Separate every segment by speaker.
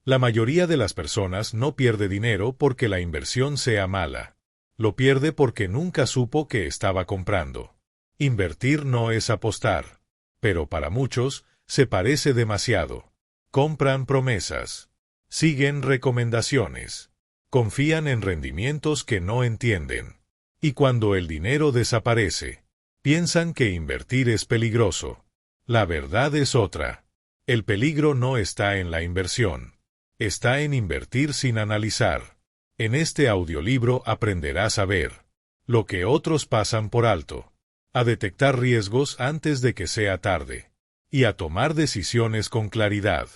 Speaker 1: La mayoría de las personas no pierde dinero porque la inversión sea mala. Lo pierde porque nunca supo que estaba comprando. Invertir no es apostar. Pero para muchos, se parece demasiado. Compran promesas. Siguen recomendaciones. Confían en rendimientos que no entienden. Y cuando el dinero desaparece, piensan que invertir es peligroso. La verdad es otra. El peligro no está en la inversión. Está en invertir sin analizar. En este audiolibro aprenderás a ver lo que otros pasan por alto, a detectar riesgos antes de que sea tarde, y a tomar decisiones con claridad,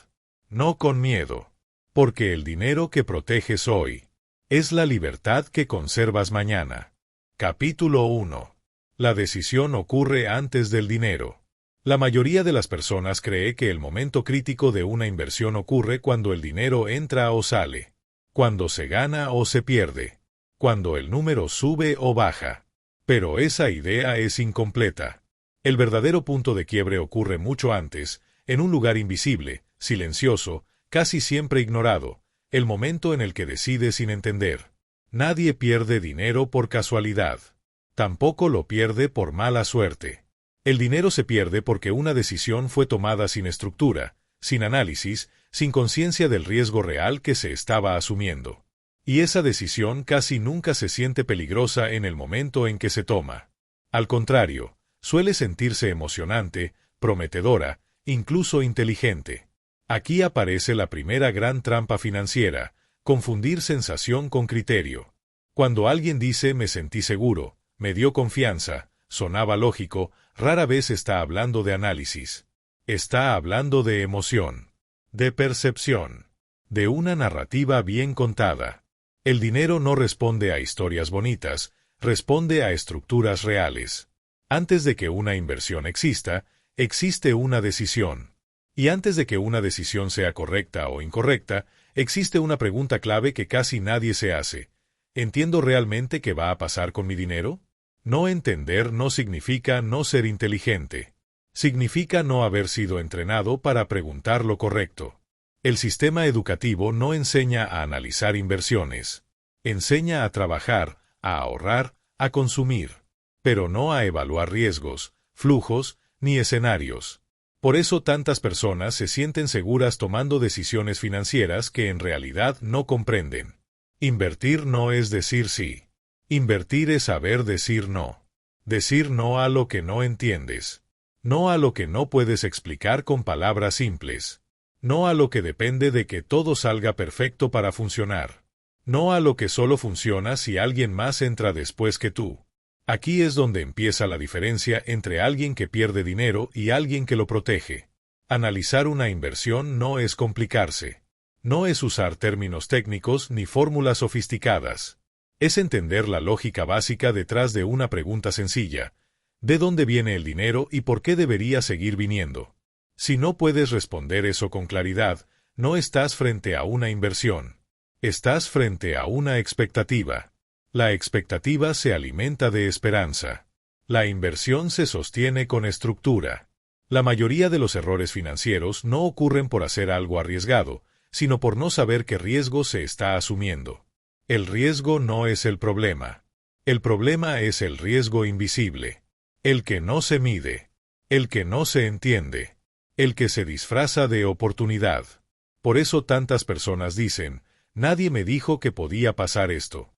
Speaker 1: no con miedo, porque el dinero que proteges hoy es la libertad que conservas mañana. Capítulo 1. La decisión ocurre antes del dinero. La mayoría de las personas cree que el momento crítico de una inversión ocurre cuando el dinero entra o sale, cuando se gana o se pierde, cuando el número sube o baja. Pero esa idea es incompleta. El verdadero punto de quiebre ocurre mucho antes, en un lugar invisible, silencioso, casi siempre ignorado, el momento en el que decide sin entender. Nadie pierde dinero por casualidad. Tampoco lo pierde por mala suerte. El dinero se pierde porque una decisión fue tomada sin estructura, sin análisis, sin conciencia del riesgo real que se estaba asumiendo. Y esa decisión casi nunca se siente peligrosa en el momento en que se toma. Al contrario, suele sentirse emocionante, prometedora, incluso inteligente. Aquí aparece la primera gran trampa financiera: confundir sensación con criterio. Cuando alguien dice "me sentí seguro", "me dio confianza", sonaba lógico, rara vez está hablando de análisis. Está hablando de emoción, de percepción, de una narrativa bien contada. El dinero no responde a historias bonitas, responde a estructuras reales. Antes de que una inversión exista, existe una decisión. Y antes de que una decisión sea correcta o incorrecta, existe una pregunta clave que casi nadie se hace. ¿Entiendo realmente qué va a pasar con mi dinero? No entender no significa no ser inteligente. Significa no haber sido entrenado para preguntar lo correcto. El sistema educativo no enseña a analizar inversiones. Enseña a trabajar, a ahorrar, a consumir, pero no a evaluar riesgos, flujos, ni escenarios. Por eso tantas personas se sienten seguras tomando decisiones financieras que en realidad no comprenden. Invertir no es decir sí. Invertir es saber decir no. Decir no a lo que no entiendes. No a lo que no puedes explicar con palabras simples. No a lo que depende de que todo salga perfecto para funcionar. No a lo que solo funciona si alguien más entra después que tú. Aquí es donde empieza la diferencia entre alguien que pierde dinero y alguien que lo protege. Analizar una inversión no es complicarse. No es usar términos técnicos ni fórmulas sofisticadas. Es entender la lógica básica detrás de una pregunta sencilla: ¿de dónde viene el dinero y por qué debería seguir viniendo? Si no puedes responder eso con claridad, no estás frente a una inversión. Estás frente a una expectativa. La expectativa se alimenta de esperanza. La inversión se sostiene con estructura. La mayoría de los errores financieros no ocurren por hacer algo arriesgado, sino por no saber qué riesgo se está asumiendo. El riesgo no es el problema. El problema es el riesgo invisible. El que no se mide. El que no se entiende. El que se disfraza de oportunidad. Por eso tantas personas dicen: nadie me dijo que podía pasar esto.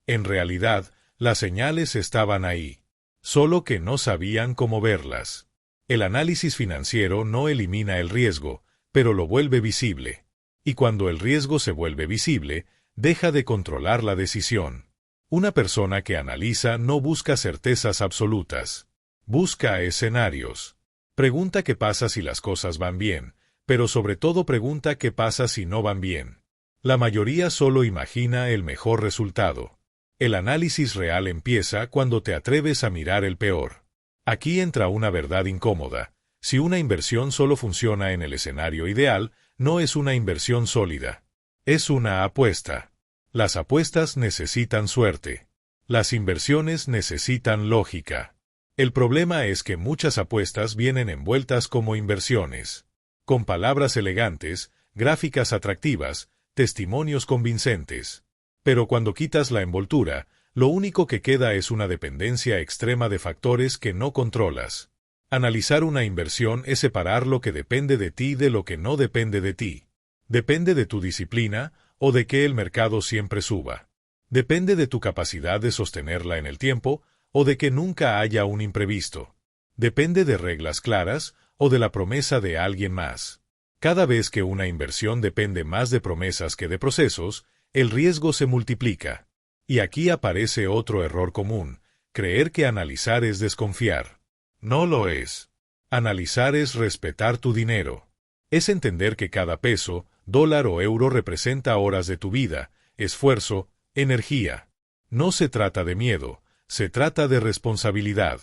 Speaker 1: En realidad, las señales estaban ahí, solo que no sabían cómo verlas. El análisis financiero no elimina el riesgo, pero lo vuelve visible. Y cuando el riesgo se vuelve visible, deja de controlar la decisión. Una persona que analiza no busca certezas absolutas. Busca escenarios. Pregunta qué pasa si las cosas van bien, pero sobre todo pregunta qué pasa si no van bien. La mayoría solo imagina el mejor resultado. El análisis real empieza cuando te atreves a mirar el peor. Aquí entra una verdad incómoda: si una inversión solo funciona en el escenario ideal, no es una inversión sólida. Es una apuesta. Las apuestas necesitan suerte. Las inversiones necesitan lógica. El problema es que muchas apuestas vienen envueltas como inversiones. Con palabras elegantes, gráficas atractivas, testimonios convincentes. Pero cuando quitas la envoltura, lo único que queda es una dependencia extrema de factores que no controlas. Analizar una inversión es separar lo que depende de ti de lo que no depende de ti. Depende de tu disciplina o de que el mercado siempre suba. Depende de tu capacidad de sostenerla en el tiempo o de que nunca haya un imprevisto. Depende de reglas claras o de la promesa de alguien más. Cada vez que una inversión depende más de promesas que de procesos, el riesgo se multiplica. Y aquí aparece otro error común: creer que analizar es desconfiar. No lo es. Analizar es respetar tu dinero. Es entender que cada peso, dólar o euro representa horas de tu vida, esfuerzo, energía. No se trata de miedo, se trata de responsabilidad.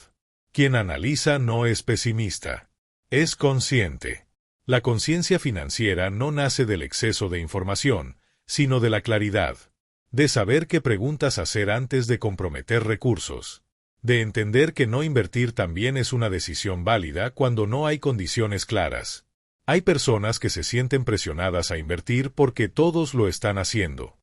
Speaker 1: Quien analiza no es pesimista, es consciente. La conciencia financiera no nace del exceso de información, sino de la claridad. De saber qué preguntas hacer antes de comprometer recursos. De entender que no invertir también es una decisión válida cuando no hay condiciones claras. Hay personas que se sienten presionadas a invertir porque todos lo están haciendo.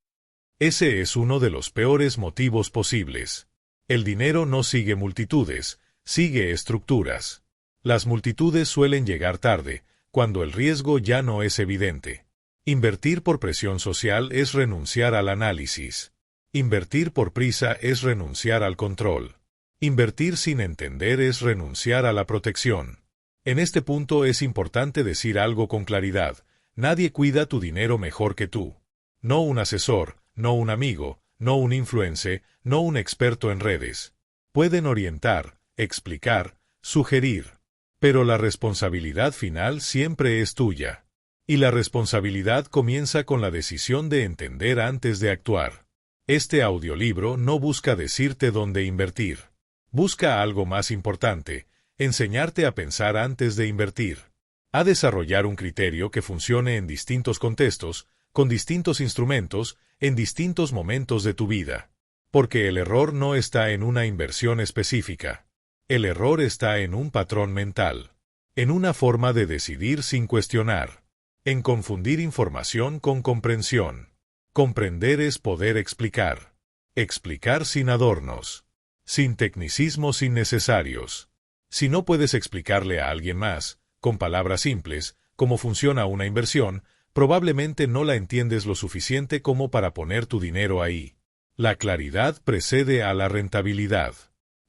Speaker 1: Ese es uno de los peores motivos posibles. El dinero no sigue multitudes, sigue estructuras. Las multitudes suelen llegar tarde, cuando el riesgo ya no es evidente. Invertir por presión social es renunciar al análisis. Invertir por prisa es renunciar al control. Invertir sin entender es renunciar a la protección. En este punto es importante decir algo con claridad: nadie cuida tu dinero mejor que tú. No un asesor, no un amigo, no un influencer, no un experto en redes. Pueden orientar, explicar, sugerir. Pero la responsabilidad final siempre es tuya. Y la responsabilidad comienza con la decisión de entender antes de actuar. Este audiolibro no busca decirte dónde invertir. Busca algo más importante: enseñarte a pensar antes de invertir. A desarrollar un criterio que funcione en distintos contextos, con distintos instrumentos, en distintos momentos de tu vida. Porque el error no está en una inversión específica. El error está en un patrón mental. En una forma de decidir sin cuestionar. En confundir información con comprensión. Comprender es poder explicar. Explicar sin adornos. Sin tecnicismos innecesarios. Si no puedes explicarle a alguien más, con palabras simples, cómo funciona una inversión, probablemente no la entiendes lo suficiente como para poner tu dinero ahí. La claridad precede a la rentabilidad.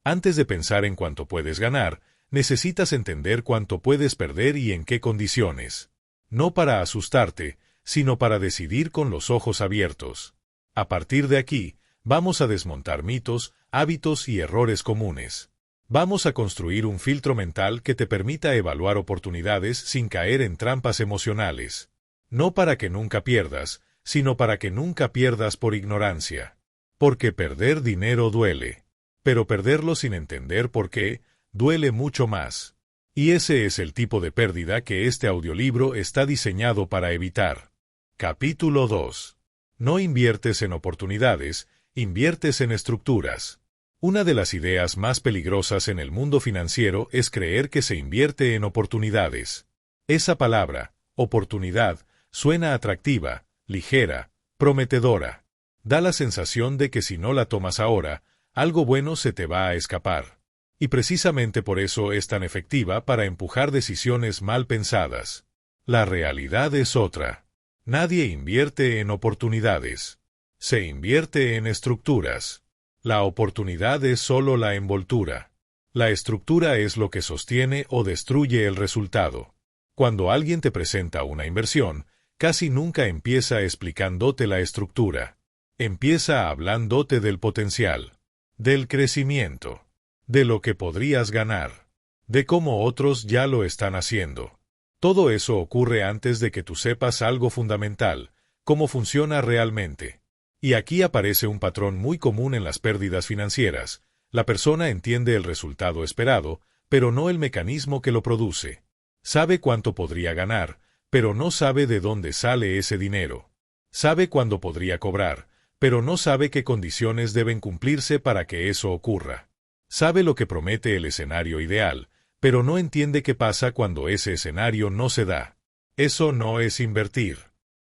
Speaker 1: Antes de pensar en cuánto puedes ganar, necesitas entender cuánto puedes perder y en qué condiciones. No para asustarte, sino para decidir con los ojos abiertos. A partir de aquí, vamos a desmontar mitos, hábitos y errores comunes. Vamos a construir un filtro mental que te permita evaluar oportunidades sin caer en trampas emocionales. No para que nunca pierdas, sino para que nunca pierdas por ignorancia. Porque perder dinero duele. Pero perderlo sin entender por qué, duele mucho más. Y ese es el tipo de pérdida que este audiolibro está diseñado para evitar. Capítulo 2. No inviertes en oportunidades, inviertes en estructuras. Una de las ideas más peligrosas en el mundo financiero es creer que se invierte en oportunidades. Esa palabra, oportunidad, suena atractiva, ligera, prometedora. Da la sensación de que si no la tomas ahora, algo bueno se te va a escapar. Y precisamente por eso es tan efectiva para empujar decisiones mal pensadas. La realidad es otra. Nadie invierte en oportunidades. Se invierte en estructuras. La oportunidad es solo la envoltura. La estructura es lo que sostiene o destruye el resultado. Cuando alguien te presenta una inversión, casi nunca empieza explicándote la estructura. Empieza hablándote del potencial, del crecimiento, de lo que podrías ganar, de cómo otros ya lo están haciendo. Todo eso ocurre antes de que tú sepas algo fundamental: cómo funciona realmente. Y aquí aparece un patrón muy común en las pérdidas financieras. La persona entiende el resultado esperado, pero no el mecanismo que lo produce. Sabe cuánto podría ganar, pero no sabe de dónde sale ese dinero. Sabe cuándo podría cobrar, pero no sabe qué condiciones deben cumplirse para que eso ocurra. Sabe lo que promete el escenario ideal, pero no entiende qué pasa cuando ese escenario no se da. Eso no es invertir.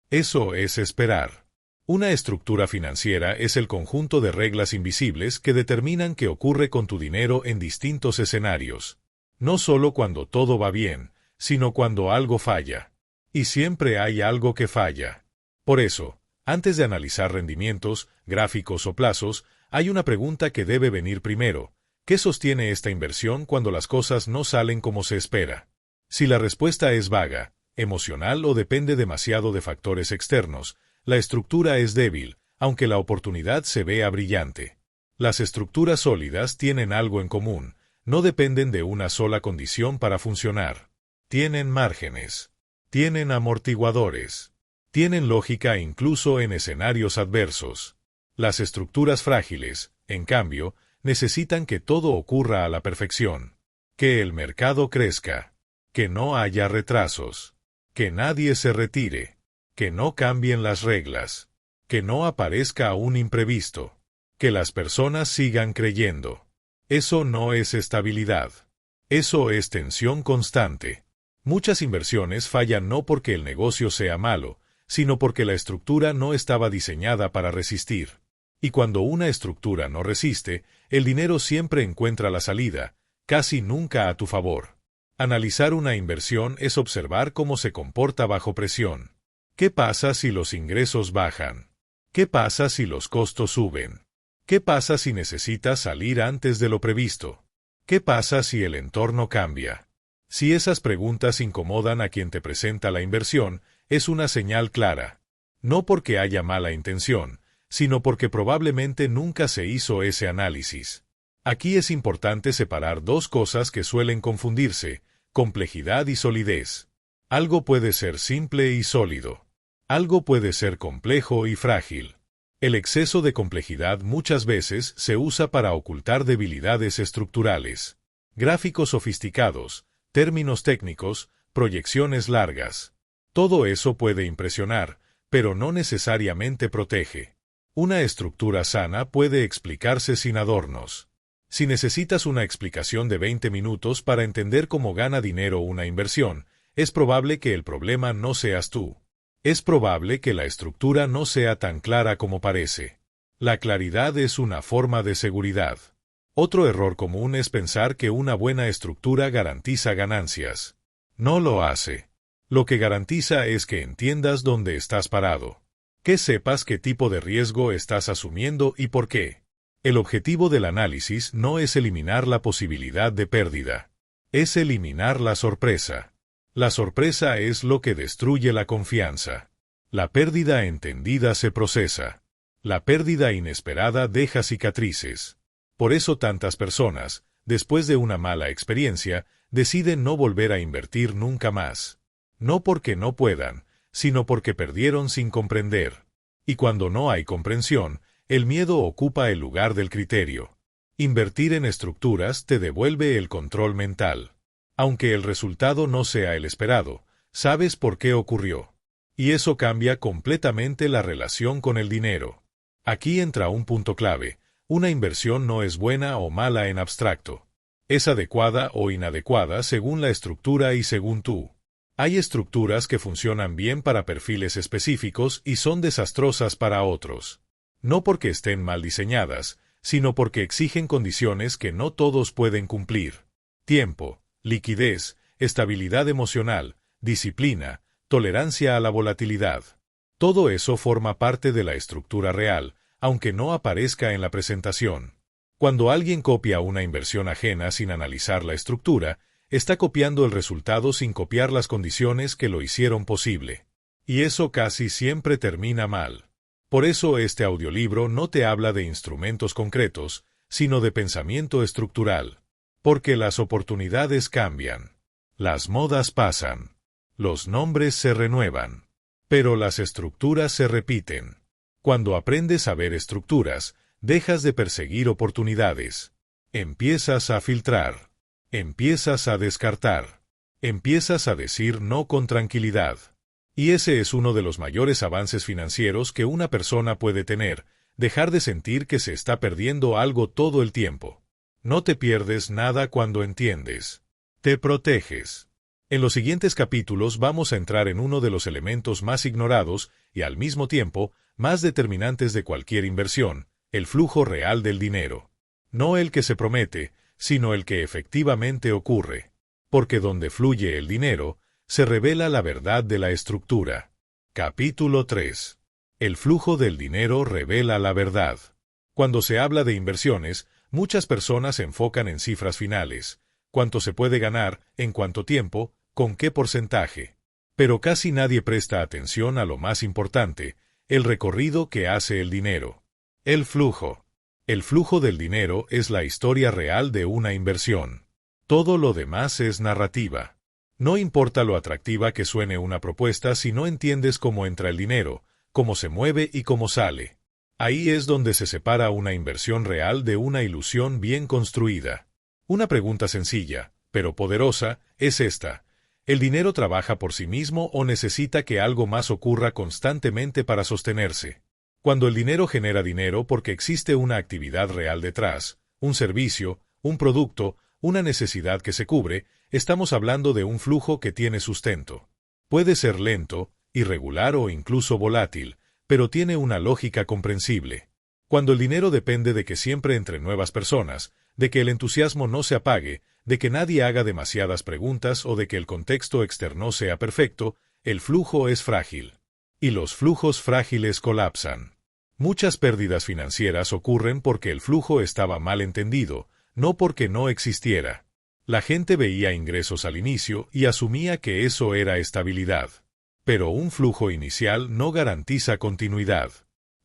Speaker 1: Eso es esperar. Una estructura financiera es el conjunto de reglas invisibles que determinan qué ocurre con tu dinero en distintos escenarios. No solo cuando todo va bien, sino cuando algo falla. Y siempre hay algo que falla. Por eso, antes de analizar rendimientos, gráficos o plazos, hay una pregunta que debe venir primero. ¿Qué sostiene esta inversión cuando las cosas no salen como se espera? Si la respuesta es vaga, emocional o depende demasiado de factores externos, la estructura es débil, aunque la oportunidad se vea brillante. Las estructuras sólidas tienen algo en común, no dependen de una sola condición para funcionar. Tienen márgenes. Tienen amortiguadores. Tienen lógica incluso en escenarios adversos. Las estructuras frágiles, en cambio, necesitan que todo ocurra a la perfección. Que el mercado crezca. Que no haya retrasos. Que nadie se retire. Que no cambien las reglas. Que no aparezca un imprevisto. Que las personas sigan creyendo. Eso no es estabilidad. Eso es tensión constante. Muchas inversiones fallan no porque el negocio sea malo, sino porque la estructura no estaba diseñada para resistir. Y cuando una estructura no resiste, el dinero siempre encuentra la salida, casi nunca a tu favor. Analizar una inversión es observar cómo se comporta bajo presión. ¿Qué pasa si los ingresos bajan? ¿Qué pasa si los costos suben? ¿Qué pasa si necesitas salir antes de lo previsto? ¿Qué pasa si el entorno cambia? Si esas preguntas incomodan a quien te presenta la inversión, es una señal clara. No porque haya mala intención, sino porque probablemente nunca se hizo ese análisis. Aquí es importante separar dos cosas que suelen confundirse: complejidad y solidez. Algo puede ser simple y sólido. Algo puede ser complejo y frágil. El exceso de complejidad muchas veces se usa para ocultar debilidades estructurales. Gráficos sofisticados, términos técnicos, proyecciones largas. Todo eso puede impresionar, pero no necesariamente protege. Una estructura sana puede explicarse sin adornos. Si necesitas una explicación de 20 minutos para entender cómo gana dinero una inversión, es probable que el problema no seas tú. Es probable que la estructura no sea tan clara como parece. La claridad es una forma de seguridad. Otro error común es pensar que una buena estructura garantiza ganancias. No lo hace. Lo que garantiza es que entiendas dónde estás parado. Que sepas qué tipo de riesgo estás asumiendo y por qué. El objetivo del análisis no es eliminar la posibilidad de pérdida. Es eliminar la sorpresa. La sorpresa es lo que destruye la confianza. La pérdida entendida se procesa. La pérdida inesperada deja cicatrices. Por eso tantas personas, después de una mala experiencia, deciden no volver a invertir nunca más. No porque no puedan, sino porque perdieron sin comprender. Y cuando no hay comprensión, el miedo ocupa el lugar del criterio. Invertir en estructuras te devuelve el control mental. Aunque el resultado no sea el esperado, sabes por qué ocurrió. Y eso cambia completamente la relación con el dinero. Aquí entra un punto clave: una inversión no es buena o mala en abstracto. Es adecuada o inadecuada según la estructura y según tú. Hay estructuras que funcionan bien para perfiles específicos y son desastrosas para otros. No porque estén mal diseñadas, sino porque exigen condiciones que no todos pueden cumplir. Tiempo, liquidez, estabilidad emocional, disciplina, tolerancia a la volatilidad. Todo eso forma parte de la estructura real, aunque no aparezca en la presentación. Cuando alguien copia una inversión ajena sin analizar la estructura, está copiando el resultado sin copiar las condiciones que lo hicieron posible. Y eso casi siempre termina mal. Por eso este audiolibro no te habla de instrumentos concretos, sino de pensamiento estructural. Porque las oportunidades cambian. Las modas pasan. Los nombres se renuevan. Pero las estructuras se repiten. Cuando aprendes a ver estructuras, dejas de perseguir oportunidades. Empiezas a filtrar. Empiezas a descartar. Empiezas a decir no con tranquilidad. Y ese es uno de los mayores avances financieros que una persona puede tener: dejar de sentir que se está perdiendo algo todo el tiempo. No te pierdes nada cuando entiendes. Te proteges. En los siguientes capítulos vamos a entrar en uno de los elementos más ignorados y al mismo tiempo más determinantes de cualquier inversión, el flujo real del dinero. No el que se promete, sino el que efectivamente ocurre. Porque donde fluye el dinero, se revela la verdad de la estructura. Capítulo 3. El flujo del dinero revela la verdad. Cuando se habla de inversiones, muchas personas se enfocan en cifras finales. Cuánto se puede ganar, en cuánto tiempo, con qué porcentaje. Pero casi nadie presta atención a lo más importante, el recorrido que hace el dinero. El flujo. El flujo del dinero es la historia real de una inversión. Todo lo demás es narrativa. No importa lo atractiva que suene una propuesta si no entiendes cómo entra el dinero, cómo se mueve y cómo sale. Ahí es donde se separa una inversión real de una ilusión bien construida. Una pregunta sencilla, pero poderosa, es esta. ¿El dinero trabaja por sí mismo o necesita que algo más ocurra constantemente para sostenerse? Cuando el dinero genera dinero porque existe una actividad real detrás, un servicio, un producto, una necesidad que se cubre, estamos hablando de un flujo que tiene sustento. Puede ser lento, irregular o incluso volátil, pero tiene una lógica comprensible. Cuando el dinero depende de que siempre entre nuevas personas, de que el entusiasmo no se apague, de que nadie haga demasiadas preguntas o de que el contexto externo sea perfecto, el flujo es frágil. Y los flujos frágiles colapsan. Muchas pérdidas financieras ocurren porque el flujo estaba mal entendido, no porque no existiera. La gente veía ingresos al inicio y asumía que eso era estabilidad. Pero un flujo inicial no garantiza continuidad.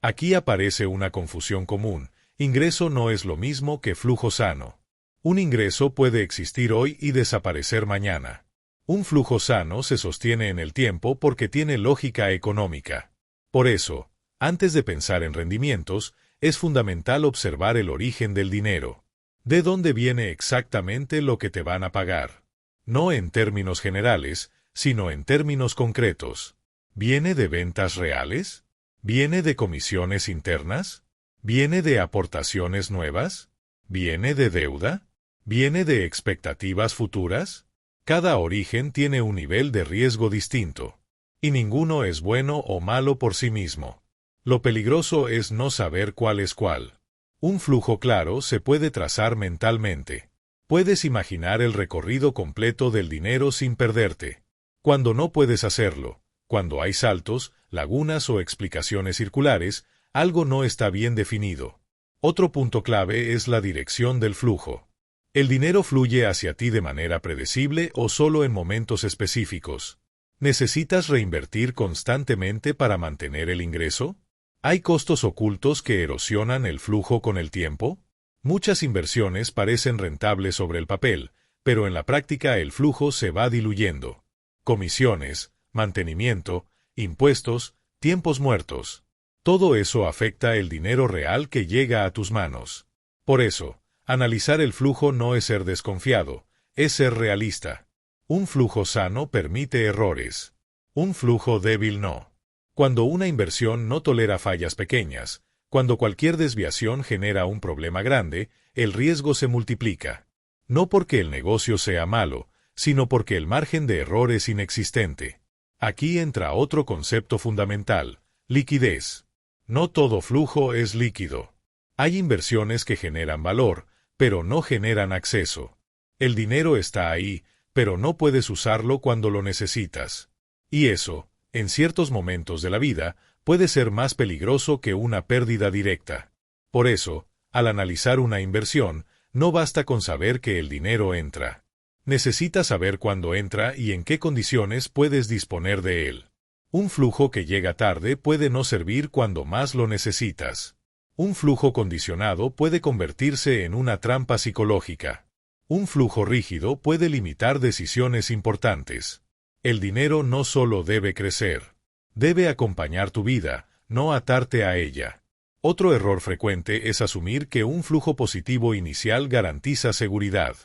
Speaker 1: Aquí aparece una confusión común. Ingreso no es lo mismo que flujo sano. Un ingreso puede existir hoy y desaparecer mañana. Un flujo sano se sostiene en el tiempo porque tiene lógica económica. Por eso, antes de pensar en rendimientos, es fundamental observar el origen del dinero. ¿De dónde viene exactamente lo que te van a pagar? No en términos generales, sino en términos concretos. ¿Viene de ventas reales? ¿Viene de comisiones internas? ¿Viene de aportaciones nuevas? ¿Viene de deuda? ¿Viene de expectativas futuras? Cada origen tiene un nivel de riesgo distinto. Y ninguno es bueno o malo por sí mismo. Lo peligroso es no saber cuál es cuál. Un flujo claro se puede trazar mentalmente. Puedes imaginar el recorrido completo del dinero sin perderte. Cuando no puedes hacerlo, cuando hay saltos, lagunas o explicaciones circulares, algo no está bien definido. Otro punto clave es la dirección del flujo. ¿El dinero fluye hacia ti de manera predecible o solo en momentos específicos? ¿Necesitas reinvertir constantemente para mantener el ingreso? ¿Hay costos ocultos que erosionan el flujo con el tiempo? Muchas inversiones parecen rentables sobre el papel, pero en la práctica el flujo se va diluyendo. Comisiones, mantenimiento, impuestos, tiempos muertos. Todo eso afecta el dinero real que llega a tus manos. Por eso, analizar el flujo no es ser desconfiado, es ser realista. Un flujo sano permite errores. Un flujo débil no. Cuando una inversión no tolera fallas pequeñas, cuando cualquier desviación genera un problema grande, el riesgo se multiplica. No porque el negocio sea malo, sino porque el margen de error es inexistente. Aquí entra otro concepto fundamental: liquidez. No todo flujo es líquido. Hay inversiones que generan valor, pero no generan acceso. El dinero está ahí, pero no puedes usarlo cuando lo necesitas. Y eso, en ciertos momentos de la vida, puede ser más peligroso que una pérdida directa. Por eso, al analizar una inversión, no basta con saber que el dinero entra. Necesitas saber cuándo entra y en qué condiciones puedes disponer de él. Un flujo que llega tarde puede no servir cuando más lo necesitas. Un flujo condicionado puede convertirse en una trampa psicológica. Un flujo rígido puede limitar decisiones importantes. El dinero no solo debe crecer. Debe acompañar tu vida, no atarte a ella. Otro error frecuente es asumir que un flujo positivo inicial garantiza seguridad.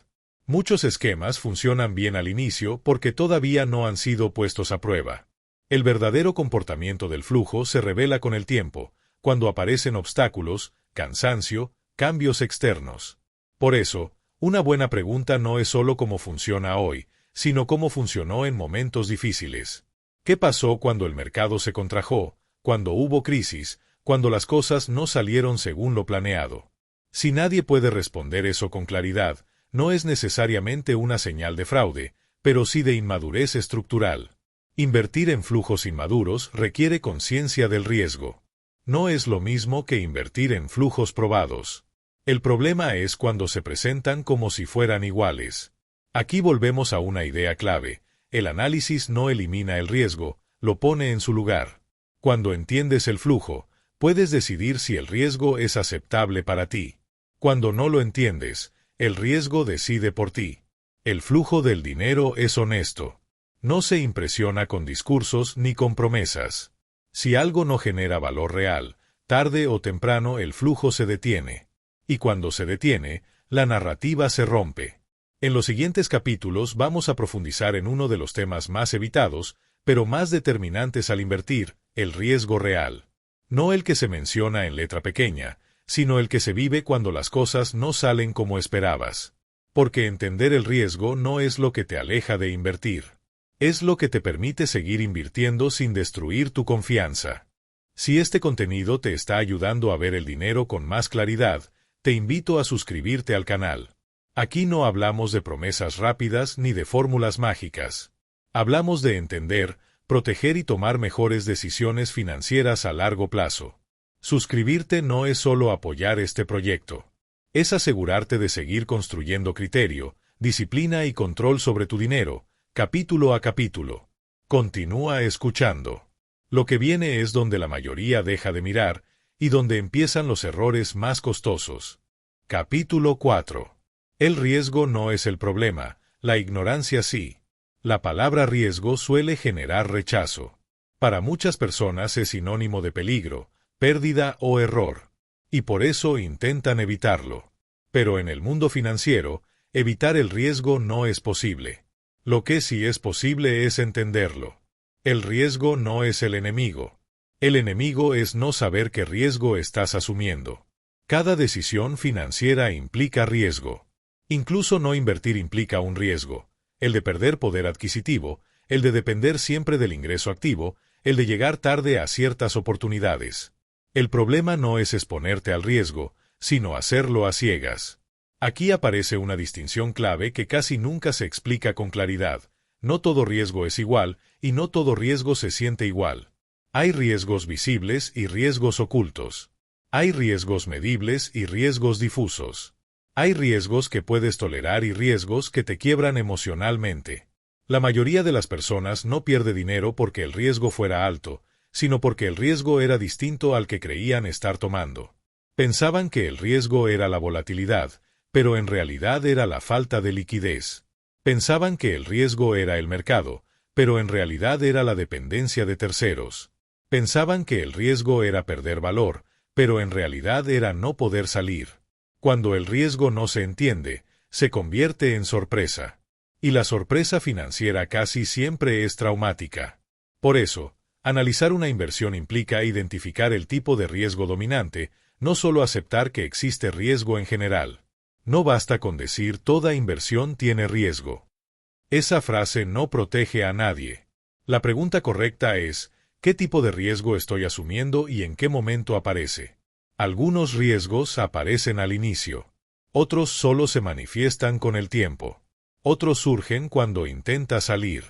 Speaker 1: Muchos esquemas funcionan bien al inicio porque todavía no han sido puestos a prueba. El verdadero comportamiento del flujo se revela con el tiempo, cuando aparecen obstáculos, cansancio, cambios externos. Por eso, una buena pregunta no es solo cómo funciona hoy, sino cómo funcionó en momentos difíciles. ¿Qué pasó cuando el mercado se contrajo, cuando hubo crisis, cuando las cosas no salieron según lo planeado? Si nadie puede responder eso con claridad, no es necesariamente una señal de fraude, pero sí de inmadurez estructural. Invertir en flujos inmaduros requiere conciencia del riesgo. No es lo mismo que invertir en flujos probados. El problema es cuando se presentan como si fueran iguales. Aquí volvemos a una idea clave: el análisis no elimina el riesgo, lo pone en su lugar. Cuando entiendes el flujo, puedes decidir si el riesgo es aceptable para ti. Cuando no lo entiendes, el riesgo decide por ti. El flujo del dinero es honesto. No se impresiona con discursos ni con promesas. Si algo no genera valor real, tarde o temprano el flujo se detiene. Y cuando se detiene, la narrativa se rompe. En los siguientes capítulos vamos a profundizar en uno de los temas más evitados, pero más determinantes al invertir: el riesgo real. No el que se menciona en letra pequeña, sino el que se vive cuando las cosas no salen como esperabas. Porque entender el riesgo no es lo que te aleja de invertir. Es lo que te permite seguir invirtiendo sin destruir tu confianza. Si este contenido te está ayudando a ver el dinero con más claridad, te invito a suscribirte al canal. Aquí no hablamos de promesas rápidas ni de fórmulas mágicas. Hablamos de entender, proteger y tomar mejores decisiones financieras a largo plazo. Suscribirte no es solo apoyar este proyecto. Es asegurarte de seguir construyendo criterio, disciplina y control sobre tu dinero, capítulo a capítulo. Continúa escuchando. Lo que viene es donde la mayoría deja de mirar, y donde empiezan los errores más costosos. Capítulo 4. El riesgo no es el problema, la ignorancia sí. La palabra riesgo suele generar rechazo. Para muchas personas es sinónimo de peligro, pérdida o error. Y por eso intentan evitarlo. Pero en el mundo financiero, evitar el riesgo no es posible. Lo que sí es posible es entenderlo. El riesgo no es el enemigo. El enemigo es no saber qué riesgo estás asumiendo. Cada decisión financiera implica riesgo. Incluso no invertir implica un riesgo: el de perder poder adquisitivo, el de depender siempre del ingreso activo, el de llegar tarde a ciertas oportunidades. El problema no es exponerte al riesgo, sino hacerlo a ciegas. Aquí aparece una distinción clave que casi nunca se explica con claridad. No todo riesgo es igual, y no todo riesgo se siente igual. Hay riesgos visibles y riesgos ocultos. Hay riesgos medibles y riesgos difusos. Hay riesgos que puedes tolerar y riesgos que te quiebran emocionalmente. La mayoría de las personas no pierde dinero porque el riesgo fuera alto, sino porque el riesgo era distinto al que creían estar tomando. Pensaban que el riesgo era la volatilidad, pero en realidad era la falta de liquidez. Pensaban que el riesgo era el mercado, pero en realidad era la dependencia de terceros. Pensaban que el riesgo era perder valor, pero en realidad era no poder salir. Cuando el riesgo no se entiende, se convierte en sorpresa. Y la sorpresa financiera casi siempre es traumática. Por eso, analizar una inversión implica identificar el tipo de riesgo dominante, no solo aceptar que existe riesgo en general. No basta con decir toda inversión tiene riesgo. Esa frase no protege a nadie. La pregunta correcta es: ¿qué tipo de riesgo estoy asumiendo y en qué momento aparece? Algunos riesgos aparecen al inicio. Otros solo se manifiestan con el tiempo. Otros surgen cuando intenta salir.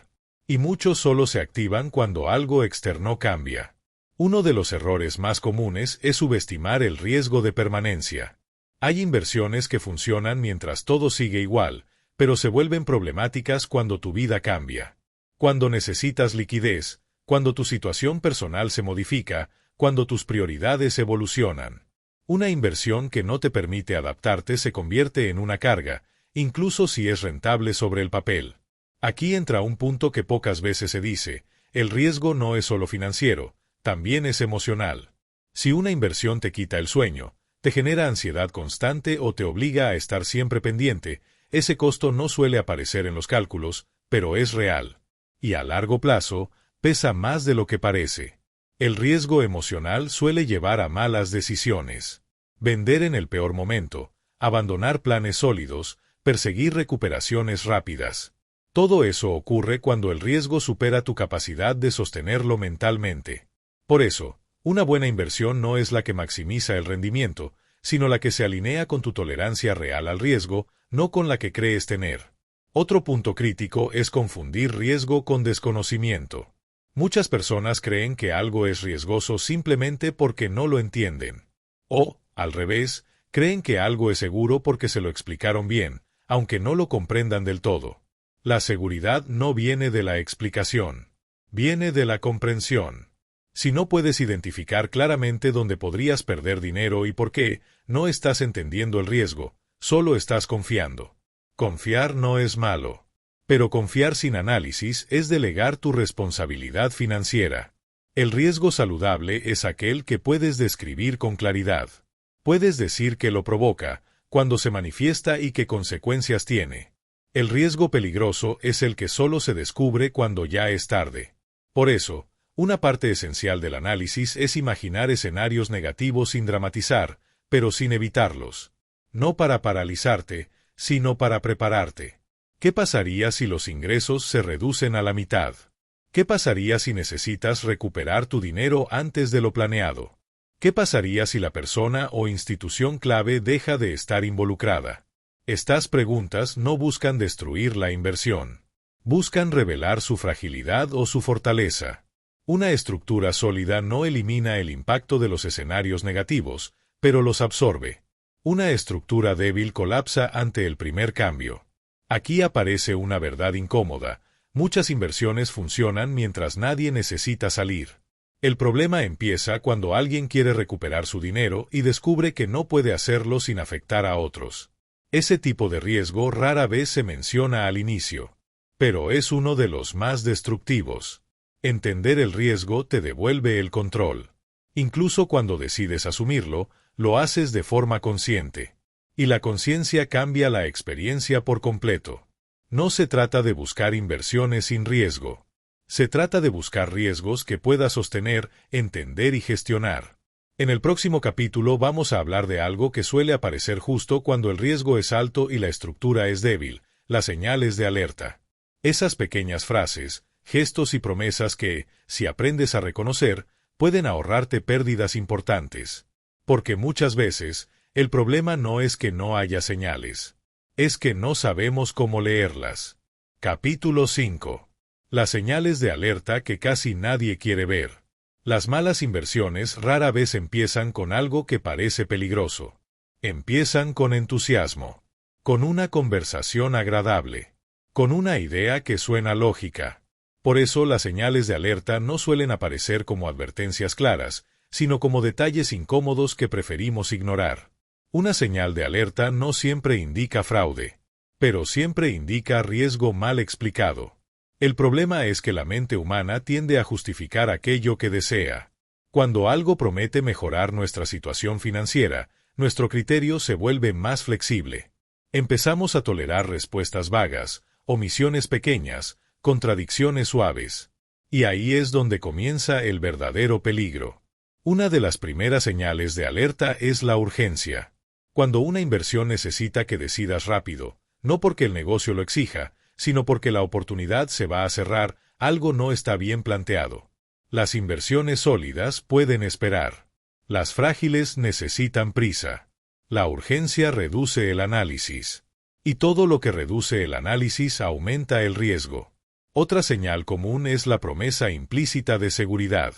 Speaker 1: Y muchos solo se activan cuando algo externo cambia. Uno de los errores más comunes es subestimar el riesgo de permanencia. Hay inversiones que funcionan mientras todo sigue igual, pero se vuelven problemáticas cuando tu vida cambia. Cuando necesitas liquidez, cuando tu situación personal se modifica, cuando tus prioridades evolucionan. Una inversión que no te permite adaptarte se convierte en una carga, incluso si es rentable sobre el papel. Aquí entra un punto que pocas veces se dice: el riesgo no es solo financiero, también es emocional. Si una inversión te quita el sueño, te genera ansiedad constante o te obliga a estar siempre pendiente, ese costo no suele aparecer en los cálculos, pero es real. Y a largo plazo, pesa más de lo que parece. El riesgo emocional suele llevar a malas decisiones. Vender en el peor momento, abandonar planes sólidos, perseguir recuperaciones rápidas. Todo eso ocurre cuando el riesgo supera tu capacidad de sostenerlo mentalmente. Por eso, una buena inversión no es la que maximiza el rendimiento, sino la que se alinea con tu tolerancia real al riesgo, no con la que crees tener. Otro punto crítico es confundir riesgo con desconocimiento. Muchas personas creen que algo es riesgoso simplemente porque no lo entienden. O, al revés, creen que algo es seguro porque se lo explicaron bien, aunque no lo comprendan del todo. La seguridad no viene de la explicación, viene de la comprensión. Si no puedes identificar claramente dónde podrías perder dinero y por qué, no estás entendiendo el riesgo, solo estás confiando. Confiar no es malo, pero confiar sin análisis es delegar tu responsabilidad financiera. El riesgo saludable es aquel que puedes describir con claridad. Puedes decir qué lo provoca, cuándo se manifiesta y qué consecuencias tiene. El riesgo peligroso es el que solo se descubre cuando ya es tarde. Por eso, una parte esencial del análisis es imaginar escenarios negativos sin dramatizar, pero sin evitarlos. No para paralizarte, sino para prepararte. ¿Qué pasaría si los ingresos se reducen a la mitad? ¿Qué pasaría si necesitas recuperar tu dinero antes de lo planeado? ¿Qué pasaría si la persona o institución clave deja de estar involucrada? Estas preguntas no buscan destruir la inversión. Buscan revelar su fragilidad o su fortaleza. Una estructura sólida no elimina el impacto de los escenarios negativos, pero los absorbe. Una estructura débil colapsa ante el primer cambio. Aquí aparece una verdad incómoda. Muchas inversiones funcionan mientras nadie necesita salir. El problema empieza cuando alguien quiere recuperar su dinero y descubre que no puede hacerlo sin afectar a otros. Ese tipo de riesgo rara vez se menciona al inicio, pero es uno de los más destructivos. Entender el riesgo te devuelve el control. Incluso cuando decides asumirlo, lo haces de forma consciente. Y la conciencia cambia la experiencia por completo. No se trata de buscar inversiones sin riesgo. Se trata de buscar riesgos que puedas sostener, entender y gestionar. En el próximo capítulo vamos a hablar de algo que suele aparecer justo cuando el riesgo es alto y la estructura es débil, las señales de alerta. Esas pequeñas frases, gestos y promesas que, si aprendes a reconocer, pueden ahorrarte pérdidas importantes. Porque muchas veces, el problema no es que no haya señales. Es que no sabemos cómo leerlas. Capítulo 5. Las señales de alerta que casi nadie quiere ver. Las malas inversiones rara vez empiezan con algo que parece peligroso. Empiezan con entusiasmo. Con una conversación agradable. Con una idea que suena lógica. Por eso las señales de alerta no suelen aparecer como advertencias claras, sino como detalles incómodos que preferimos ignorar. Una señal de alerta no siempre indica fraude, pero siempre indica riesgo mal explicado. El problema es que la mente humana tiende a justificar aquello que desea. Cuando algo promete mejorar nuestra situación financiera, nuestro criterio se vuelve más flexible. Empezamos a tolerar respuestas vagas, omisiones pequeñas, contradicciones suaves. Y ahí es donde comienza el verdadero peligro. Una de las primeras señales de alerta es la urgencia. Cuando una inversión necesita que decidas rápido, no porque el negocio lo exija, sino porque la oportunidad se va a cerrar, algo no está bien planteado. Las inversiones sólidas pueden esperar. Las frágiles necesitan prisa. La urgencia reduce el análisis. Y todo lo que reduce el análisis aumenta el riesgo. Otra señal común es la promesa implícita de seguridad.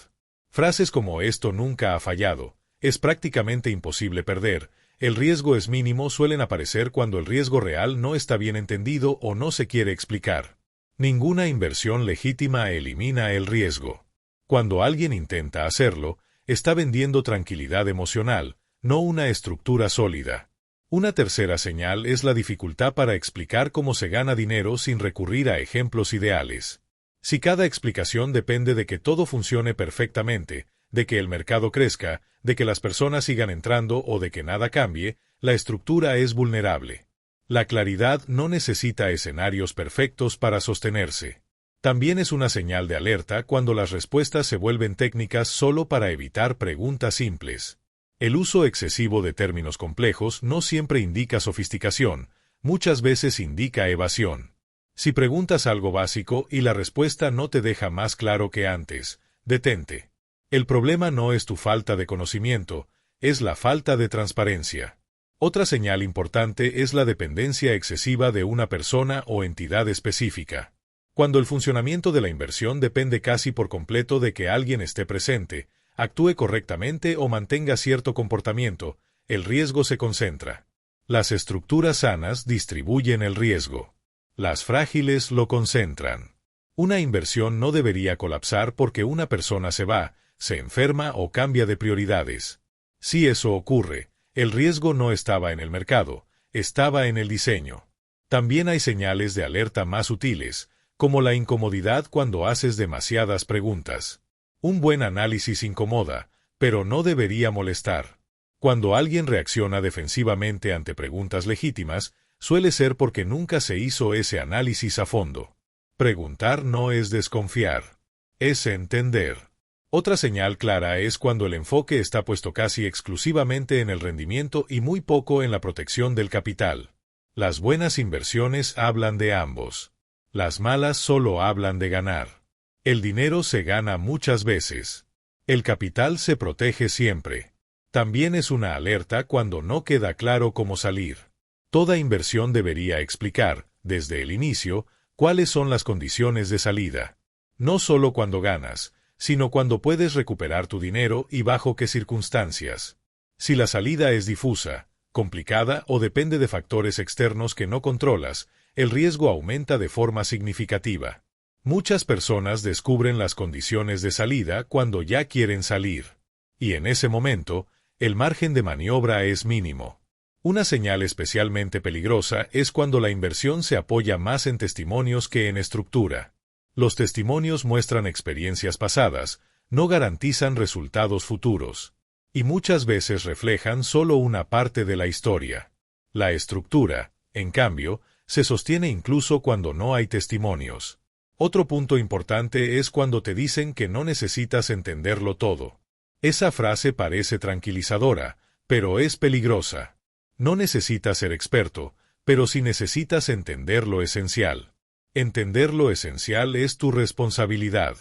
Speaker 1: Frases como "esto nunca ha fallado", "es prácticamente imposible perder", "el riesgo es mínimo" suelen aparecer cuando el riesgo real no está bien entendido o no se quiere explicar. Ninguna inversión legítima elimina el riesgo. Cuando alguien intenta hacerlo, está vendiendo tranquilidad emocional, no una estructura sólida. Una tercera señal es la dificultad para explicar cómo se gana dinero sin recurrir a ejemplos ideales. Si cada explicación depende de que todo funcione perfectamente, de que el mercado crezca, de que las personas sigan entrando o de que nada cambie, la estructura es vulnerable. La claridad no necesita escenarios perfectos para sostenerse. También es una señal de alerta cuando las respuestas se vuelven técnicas solo para evitar preguntas simples. El uso excesivo de términos complejos no siempre indica sofisticación, muchas veces indica evasión. Si preguntas algo básico y la respuesta no te deja más claro que antes, detente. El problema no es tu falta de conocimiento, es la falta de transparencia. Otra señal importante es la dependencia excesiva de una persona o entidad específica. Cuando el funcionamiento de la inversión depende casi por completo de que alguien esté presente, actúe correctamente o mantenga cierto comportamiento, el riesgo se concentra. Las estructuras sanas distribuyen el riesgo. Las frágiles lo concentran. Una inversión no debería colapsar porque una persona se va, se enferma o cambia de prioridades. Si eso ocurre, el riesgo no estaba en el mercado, estaba en el diseño. También hay señales de alerta más sutiles, como la incomodidad cuando haces demasiadas preguntas. Un buen análisis incomoda, pero no debería molestar. Cuando alguien reacciona defensivamente ante preguntas legítimas, suele ser porque nunca se hizo ese análisis a fondo. Preguntar no es desconfiar, es entender. Otra señal clara es cuando el enfoque está puesto casi exclusivamente en el rendimiento y muy poco en la protección del capital. Las buenas inversiones hablan de ambos. Las malas solo hablan de ganar. El dinero se gana muchas veces. El capital se protege siempre. También es una alerta cuando no queda claro cómo salir. Toda inversión debería explicar, desde el inicio, cuáles son las condiciones de salida. No solo cuando ganas, sino cuando puedes recuperar tu dinero y bajo qué circunstancias. Si la salida es difusa, complicada o depende de factores externos que no controlas, el riesgo aumenta de forma significativa. Muchas personas descubren las condiciones de salida cuando ya quieren salir. Y en ese momento, el margen de maniobra es mínimo. Una señal especialmente peligrosa es cuando la inversión se apoya más en testimonios que en estructura. Los testimonios muestran experiencias pasadas, no garantizan resultados futuros, y muchas veces reflejan solo una parte de la historia. La estructura, en cambio, se sostiene incluso cuando no hay testimonios. Otro punto importante es cuando te dicen que no necesitas entenderlo todo. Esa frase parece tranquilizadora, pero es peligrosa. No necesitas ser experto, pero sí necesitas entender lo esencial. Entender lo esencial es tu responsabilidad.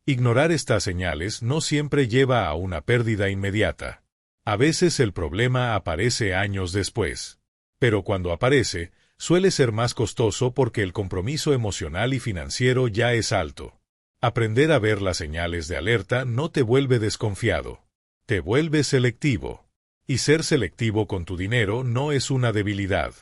Speaker 1: Ignorar estas señales no siempre lleva a una pérdida inmediata. A veces el problema aparece años después. Pero cuando aparece, suele ser más costoso porque el compromiso emocional y financiero ya es alto. Aprender a ver las señales de alerta no te vuelve desconfiado. Te vuelve selectivo. Y ser selectivo con tu dinero no es una debilidad.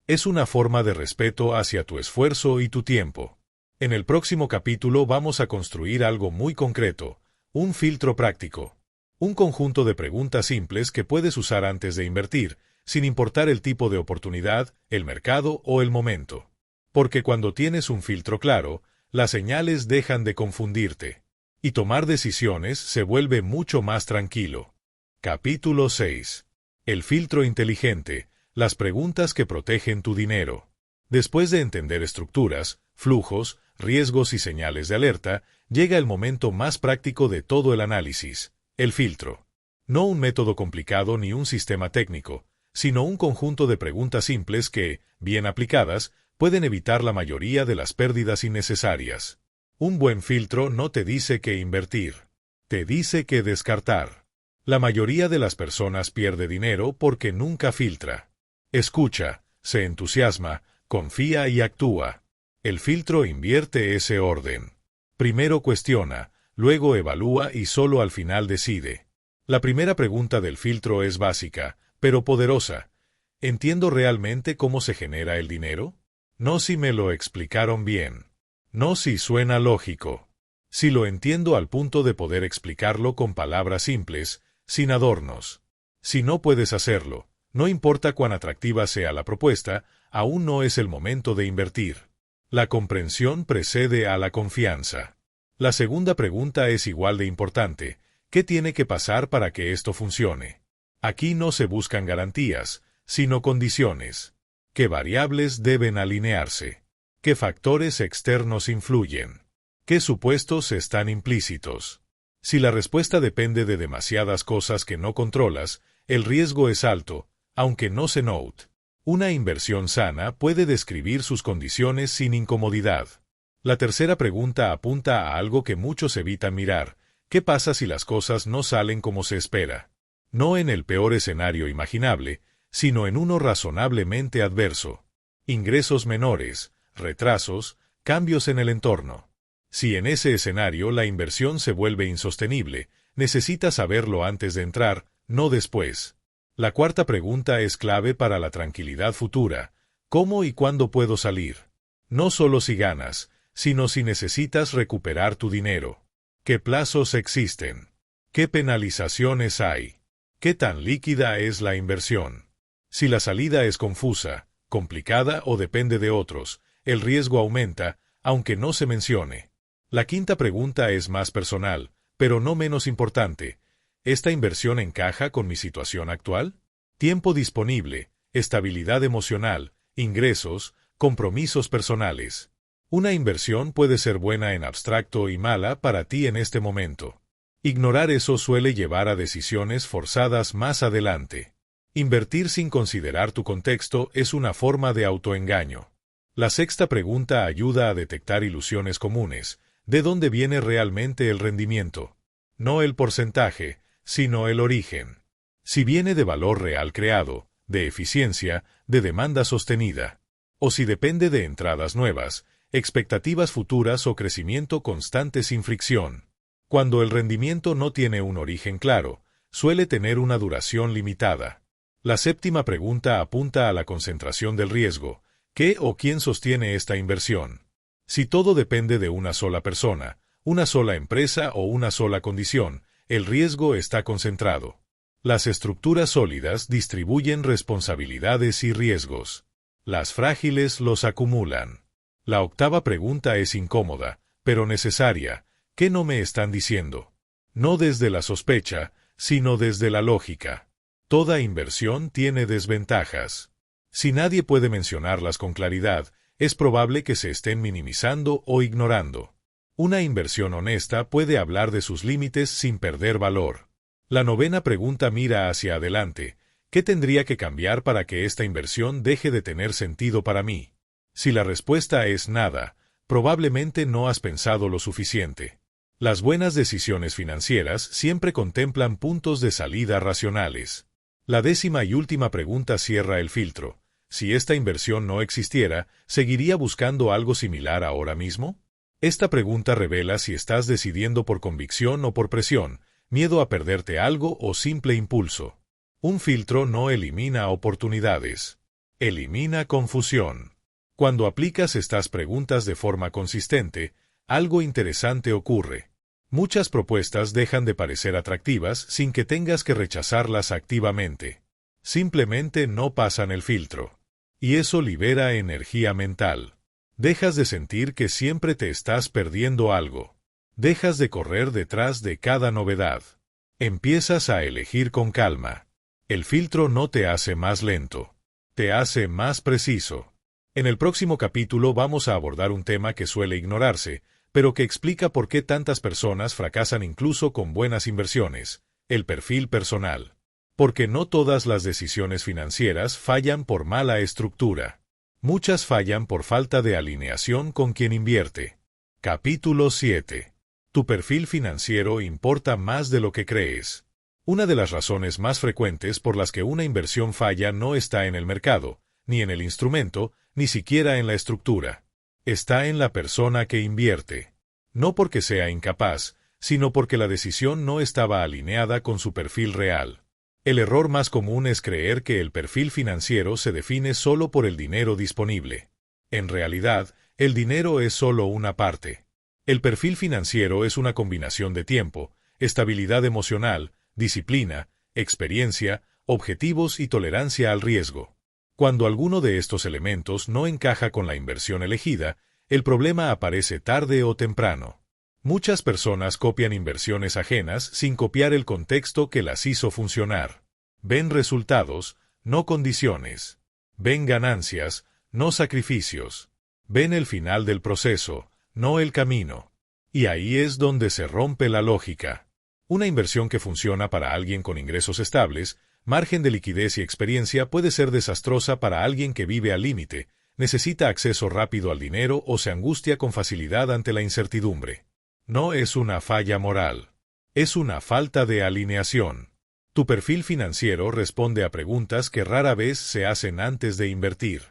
Speaker 1: Es una forma de respeto hacia tu esfuerzo y tu tiempo. En el próximo capítulo vamos a construir algo muy concreto, un filtro práctico. Un conjunto de preguntas simples que puedes usar antes de invertir, sin importar el tipo de oportunidad, el mercado o el momento. Porque cuando tienes un filtro claro, las señales dejan de confundirte. Y tomar decisiones se vuelve mucho más tranquilo. Capítulo 6. El filtro inteligente. Las preguntas que protegen tu dinero. Después de entender estructuras, flujos, riesgos y señales de alerta, llega el momento más práctico de todo el análisis, el filtro. No un método complicado ni un sistema técnico, sino un conjunto de preguntas simples que, bien aplicadas, pueden evitar la mayoría de las pérdidas innecesarias. Un buen filtro no te dice qué invertir, te dice qué descartar. La mayoría de las personas pierde dinero porque nunca filtra. Escucha, se entusiasma, confía y actúa. El filtro invierte ese orden. Primero cuestiona, luego evalúa y solo al final decide. La primera pregunta del filtro es básica, pero poderosa. ¿Entiendo realmente cómo se genera el dinero? No si me lo explicaron bien. No si suena lógico. Si lo entiendo al punto de poder explicarlo con palabras simples, sin adornos. Si no puedes hacerlo, no importa cuán atractiva sea la propuesta, aún no es el momento de invertir. La comprensión precede a la confianza. La segunda pregunta es igual de importante. ¿Qué tiene que pasar para que esto funcione? Aquí no se buscan garantías, sino condiciones. ¿Qué variables deben alinearse? ¿Qué factores externos influyen? ¿Qué supuestos están implícitos? Si la respuesta depende de demasiadas cosas que no controlas, el riesgo es alto, aunque no se note. Una inversión sana puede describir sus condiciones sin incomodidad. La tercera pregunta apunta a algo que muchos evitan mirar. ¿Qué pasa si las cosas no salen como se espera? No en el peor escenario imaginable, sino en uno razonablemente adverso. Ingresos menores, retrasos, cambios en el entorno. Si en ese escenario la inversión se vuelve insostenible, necesitas saberlo antes de entrar, no después. La cuarta pregunta es clave para la tranquilidad futura. ¿Cómo y cuándo puedo salir? No solo si ganas, sino si necesitas recuperar tu dinero. ¿Qué plazos existen? ¿Qué penalizaciones hay? ¿Qué tan líquida es la inversión? Si la salida es confusa, complicada o depende de otros, el riesgo aumenta, aunque no se mencione. La quinta pregunta es más personal, pero no menos importante. ¿Esta inversión encaja con mi situación actual? Tiempo disponible, estabilidad emocional, ingresos, compromisos personales. Una inversión puede ser buena en abstracto y mala para ti en este momento. Ignorar eso suele llevar a decisiones forzadas más adelante. Invertir sin considerar tu contexto es una forma de autoengaño. La sexta pregunta ayuda a detectar ilusiones comunes. ¿De dónde viene realmente el rendimiento? No el porcentaje, sino el origen. Si viene de valor real creado, de eficiencia, de demanda sostenida. O si depende de entradas nuevas, expectativas futuras o crecimiento constante sin fricción. Cuando el rendimiento no tiene un origen claro, suele tener una duración limitada. La séptima pregunta apunta a la concentración del riesgo. ¿Qué o quién sostiene esta inversión? Si todo depende de una sola persona, una sola empresa o una sola condición, el riesgo está concentrado. Las estructuras sólidas distribuyen responsabilidades y riesgos. Las frágiles los acumulan. La octava pregunta es incómoda, pero necesaria. ¿Qué no me están diciendo? No desde la sospecha, sino desde la lógica. Toda inversión tiene desventajas. Si nadie puede mencionarlas con claridad, es probable que se estén minimizando o ignorando. Una inversión honesta puede hablar de sus límites sin perder valor. La novena pregunta mira hacia adelante. ¿Qué tendría que cambiar para que esta inversión deje de tener sentido para mí? Si la respuesta es nada, probablemente no has pensado lo suficiente. Las buenas decisiones financieras siempre contemplan puntos de salida racionales. La décima y última pregunta cierra el filtro. Si esta inversión no existiera, ¿seguiría buscando algo similar ahora mismo? Esta pregunta revela si estás decidiendo por convicción o por presión, miedo a perderte algo o simple impulso. Un filtro no elimina oportunidades. Elimina confusión. Cuando aplicas estas preguntas de forma consistente, algo interesante ocurre. Muchas propuestas dejan de parecer atractivas sin que tengas que rechazarlas activamente. Simplemente no pasan el filtro. Y eso libera energía mental. Dejas de sentir que siempre te estás perdiendo algo. Dejas de correr detrás de cada novedad. Empiezas a elegir con calma. El filtro no te hace más lento. Te hace más preciso. En el próximo capítulo vamos a abordar un tema que suele ignorarse, pero que explica por qué tantas personas fracasan incluso con buenas inversiones: el perfil personal. Porque no todas las decisiones financieras fallan por mala estructura. Muchas fallan por falta de alineación con quien invierte. Capítulo 7. Tu perfil financiero importa más de lo que crees. Una de las razones más frecuentes por las que una inversión falla no está en el mercado, ni en el instrumento, ni siquiera en la estructura. Está en la persona que invierte. No porque sea incapaz, sino porque la decisión no estaba alineada con su perfil real. El error más común es creer que el perfil financiero se define solo por el dinero disponible. En realidad, el dinero es solo una parte. El perfil financiero es una combinación de tiempo, estabilidad emocional, disciplina, experiencia, objetivos y tolerancia al riesgo. Cuando alguno de estos elementos no encaja con la inversión elegida, el problema aparece tarde o temprano. Muchas personas copian inversiones ajenas sin copiar el contexto que las hizo funcionar. Ven resultados, no condiciones. Ven ganancias, no sacrificios. Ven el final del proceso, no el camino. Y ahí es donde se rompe la lógica. Una inversión que funciona para alguien con ingresos estables Margen de liquidez y experiencia puede ser desastrosa para alguien que vive al límite, necesita acceso rápido al dinero o se angustia con facilidad ante la incertidumbre. No es una falla moral. Es una falta de alineación. Tu perfil financiero responde a preguntas que rara vez se hacen antes de invertir.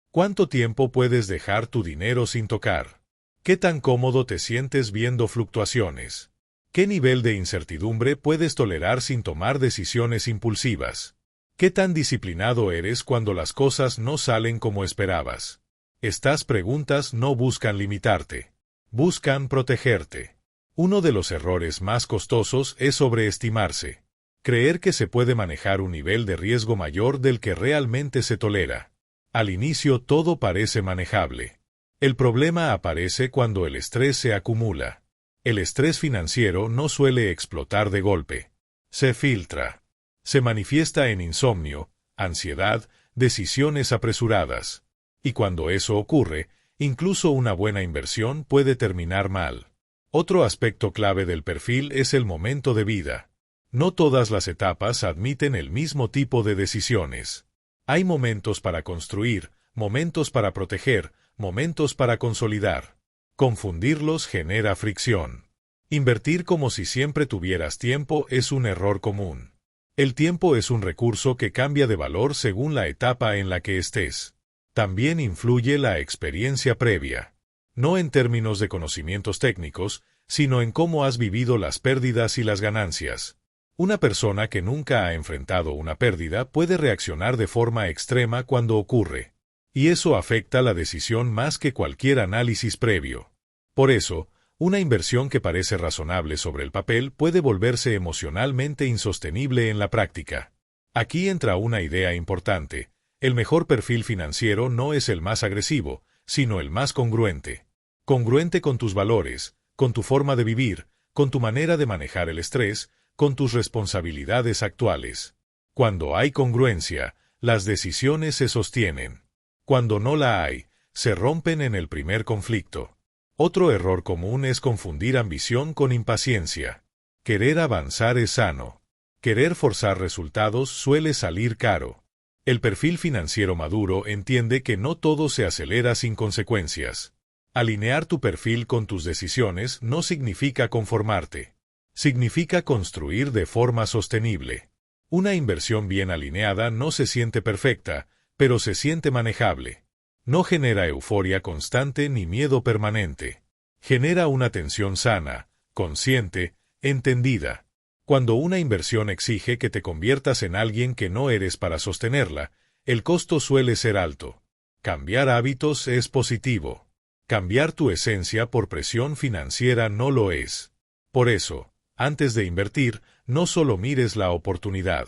Speaker 1: ¿Cuánto tiempo puedes dejar tu dinero sin tocar? ¿Qué tan cómodo te sientes viendo fluctuaciones? ¿Qué nivel de incertidumbre puedes tolerar sin tomar decisiones impulsivas? ¿Qué tan disciplinado eres cuando las cosas no salen como esperabas? Estas preguntas no buscan limitarte. Buscan protegerte. Uno de los errores más costosos es sobreestimarse. Creer que se puede manejar un nivel de riesgo mayor del que realmente se tolera. Al inicio todo parece manejable. El problema aparece cuando el estrés se acumula. El estrés financiero no suele explotar de golpe. Se filtra. Se manifiesta en insomnio, ansiedad, decisiones apresuradas. Y cuando eso ocurre, incluso una buena inversión puede terminar mal. Otro aspecto clave del perfil es el momento de vida. No todas las etapas admiten el mismo tipo de decisiones. Hay momentos para construir, momentos para proteger, momentos para consolidar. Confundirlos genera fricción. Invertir como si siempre tuvieras tiempo es un error común. El tiempo es un recurso que cambia de valor según la etapa en la que estés. También influye la experiencia previa. No en términos de conocimientos técnicos, sino en cómo has vivido las pérdidas y las ganancias. Una persona que nunca ha enfrentado una pérdida puede reaccionar de forma extrema cuando ocurre. Y eso afecta la decisión más que cualquier análisis previo. Por eso, una inversión que parece razonable sobre el papel puede volverse emocionalmente insostenible en la práctica. Aquí entra una idea importante. El mejor perfil financiero no es el más agresivo, sino el más congruente. Congruente con tus valores, con tu forma de vivir, con tu manera de manejar el estrés, con tus responsabilidades actuales. Cuando hay congruencia, las decisiones se sostienen. Cuando no la hay, se rompen en el primer conflicto. Otro error común es confundir ambición con impaciencia. Querer avanzar es sano. Querer forzar resultados suele salir caro. El perfil financiero maduro entiende que no todo se acelera sin consecuencias. Alinear tu perfil con tus decisiones no significa conformarte. Significa construir de forma sostenible. Una inversión bien alineada no se siente perfecta, pero se siente manejable. No genera euforia constante ni miedo permanente. Genera una tensión sana, consciente, entendida. Cuando una inversión exige que te conviertas en alguien que no eres para sostenerla, el costo suele ser alto. Cambiar hábitos es positivo. Cambiar tu esencia por presión financiera no lo es. Por eso, antes de invertir, no solo mires la oportunidad.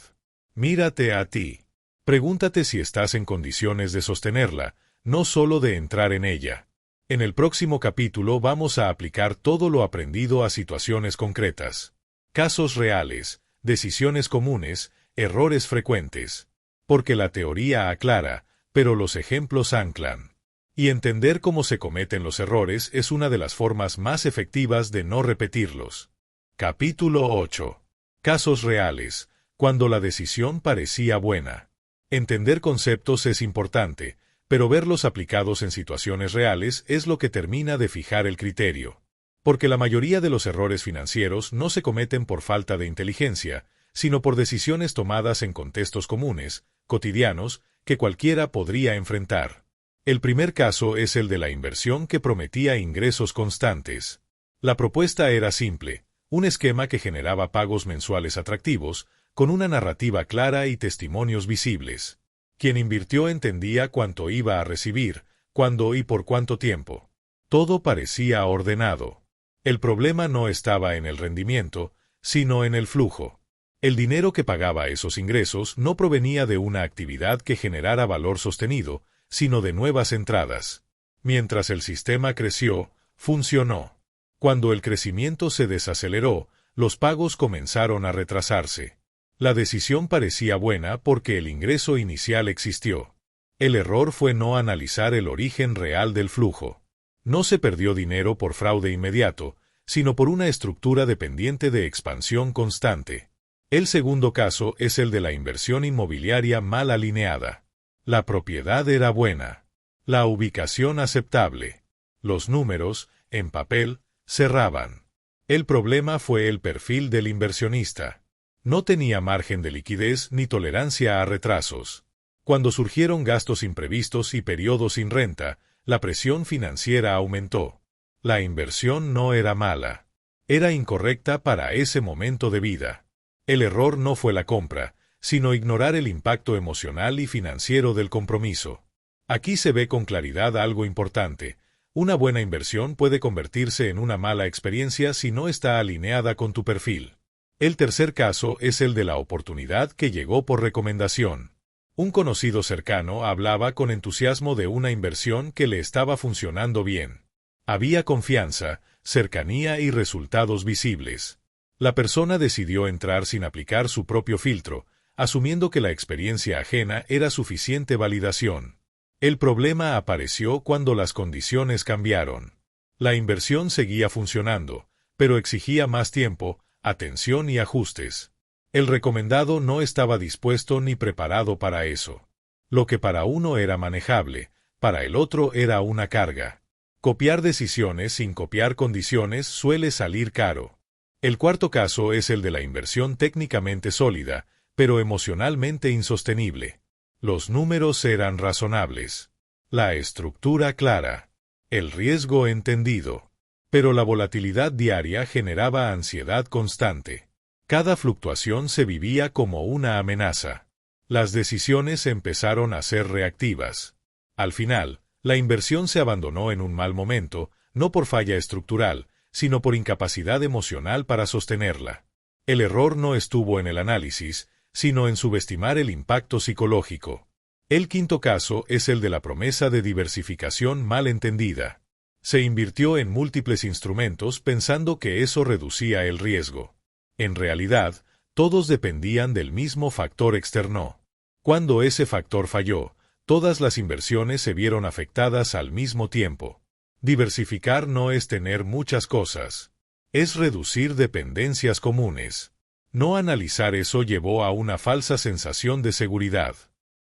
Speaker 1: Mírate a ti. Pregúntate si estás en condiciones de sostenerla, no solo de entrar en ella. En el próximo capítulo vamos a aplicar todo lo aprendido a situaciones concretas. Casos reales, decisiones comunes, errores frecuentes. Porque la teoría aclara, pero los ejemplos anclan. Y entender cómo se cometen los errores es una de las formas más efectivas de no repetirlos. Capítulo 8. Casos reales, cuando la decisión parecía buena. Entender conceptos es importante, pero verlos aplicados en situaciones reales es lo que termina de fijar el criterio. Porque la mayoría de los errores financieros no se cometen por falta de inteligencia, sino por decisiones tomadas en contextos comunes, cotidianos, que cualquiera podría enfrentar. El primer caso es el de la inversión que prometía ingresos constantes. La propuesta era simple, un esquema que generaba pagos mensuales atractivos, con una narrativa clara y testimonios visibles. Quien invirtió entendía cuánto iba a recibir, cuándo y por cuánto tiempo. Todo parecía ordenado. El problema no estaba en el rendimiento, sino en el flujo. El dinero que pagaba esos ingresos no provenía de una actividad que generara valor sostenido, sino de nuevas entradas. Mientras el sistema creció, funcionó. Cuando el crecimiento se desaceleró, los pagos comenzaron a retrasarse. La decisión parecía buena porque el ingreso inicial existió. El error fue no analizar el origen real del flujo. No se perdió dinero por fraude inmediato, sino por una estructura dependiente de expansión constante. El segundo caso es el de la inversión inmobiliaria mal alineada. La propiedad era buena. La ubicación aceptable. Los números, en papel, cerraban. El problema fue el perfil del inversionista. No tenía margen de liquidez ni tolerancia a retrasos. Cuando surgieron gastos imprevistos y periodos sin renta, la presión financiera aumentó. La inversión no era mala. Era incorrecta para ese momento de vida. El error no fue la compra, sino ignorar el impacto emocional y financiero del compromiso. Aquí se ve con claridad algo importante. Una buena inversión puede convertirse en una mala experiencia si no está alineada con tu perfil. El tercer caso es el de la oportunidad que llegó por recomendación. Un conocido cercano hablaba con entusiasmo de una inversión que le estaba funcionando bien. Había confianza, cercanía y resultados visibles. La persona decidió entrar sin aplicar su propio filtro, asumiendo que la experiencia ajena era suficiente validación. El problema apareció cuando las condiciones cambiaron. La inversión seguía funcionando, pero exigía más tiempo, atención y ajustes. El recomendado no estaba dispuesto ni preparado para eso. Lo que para uno era manejable, para el otro era una carga. Copiar decisiones sin copiar condiciones suele salir caro. El cuarto caso es el de la inversión técnicamente sólida, pero emocionalmente insostenible. Los números eran razonables. La estructura clara. El riesgo entendido. Pero la volatilidad diaria generaba ansiedad constante. Cada fluctuación se vivía como una amenaza. Las decisiones empezaron a ser reactivas. Al final, la inversión se abandonó en un mal momento, no por falla estructural, sino por incapacidad emocional para sostenerla. El error no estuvo en el análisis, sino en subestimar el impacto psicológico. El quinto caso es el de la promesa de diversificación mal entendida. Se invirtió en múltiples instrumentos pensando que eso reducía el riesgo. En realidad, todos dependían del mismo factor externo. Cuando ese factor falló, todas las inversiones se vieron afectadas al mismo tiempo. Diversificar no es tener muchas cosas. Es reducir dependencias comunes. No analizar eso llevó a una falsa sensación de seguridad.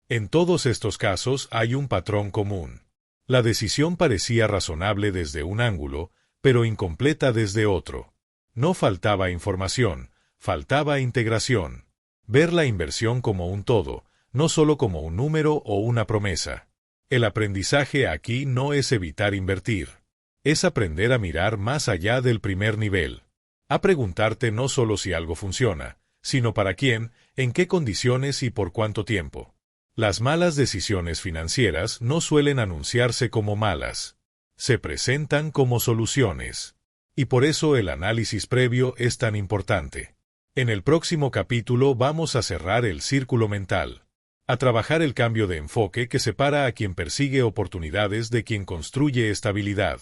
Speaker 1: En todos estos casos hay un patrón común. La decisión parecía razonable desde un ángulo, pero incompleta desde otro. No faltaba información, faltaba integración. Ver la inversión como un todo, no solo como un número o una promesa. El aprendizaje aquí no es evitar invertir. Es aprender a mirar más allá del primer nivel. A preguntarte no solo si algo funciona, sino para quién, en qué condiciones y por cuánto tiempo. Las malas decisiones financieras no suelen anunciarse como malas. Se presentan como soluciones. Y por eso el análisis previo es tan importante. En el próximo capítulo vamos a cerrar el círculo mental. A trabajar el cambio de enfoque que separa a quien persigue oportunidades de quien construye estabilidad.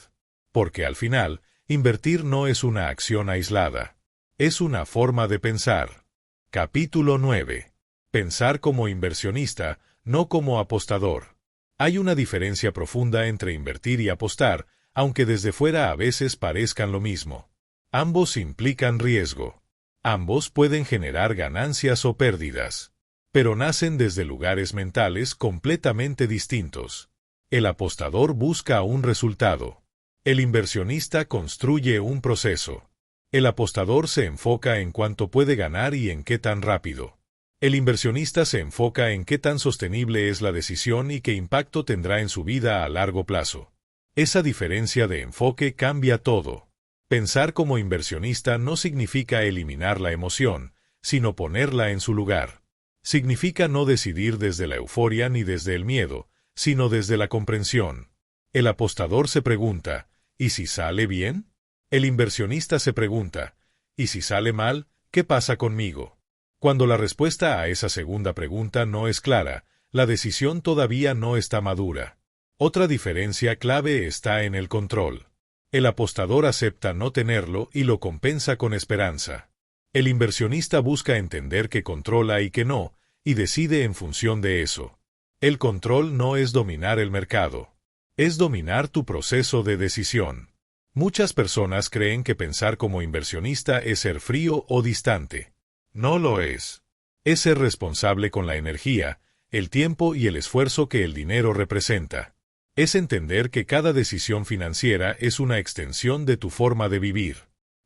Speaker 1: Porque al final, invertir no es una acción aislada. Es una forma de pensar. Capítulo 9. Pensar como inversionista, no como apostador. Hay una diferencia profunda entre invertir y apostar, aunque desde fuera a veces parezcan lo mismo. Ambos implican riesgo. Ambos pueden generar ganancias o pérdidas. Pero nacen desde lugares mentales completamente distintos. El apostador busca un resultado. El inversionista construye un proceso. El apostador se enfoca en cuánto puede ganar y en qué tan rápido. El inversionista se enfoca en qué tan sostenible es la decisión y qué impacto tendrá en su vida a largo plazo. Esa diferencia de enfoque cambia todo. Pensar como inversionista no significa eliminar la emoción, sino ponerla en su lugar. Significa no decidir desde la euforia ni desde el miedo, sino desde la comprensión. El apostador se pregunta, ¿y si sale bien? El inversionista se pregunta, ¿y si sale mal, qué pasa conmigo? Cuando la respuesta a esa segunda pregunta no es clara, la decisión todavía no está madura. Otra diferencia clave está en el control. El apostador acepta no tenerlo y lo compensa con esperanza. El inversionista busca entender que controla y que no, y decide en función de eso. El control no es dominar el mercado. Es dominar tu proceso de decisión. Muchas personas creen que pensar como inversionista es ser frío o distante. No lo es. Es ser responsable con la energía, el tiempo y el esfuerzo que el dinero representa. Es entender que cada decisión financiera es una extensión de tu forma de vivir.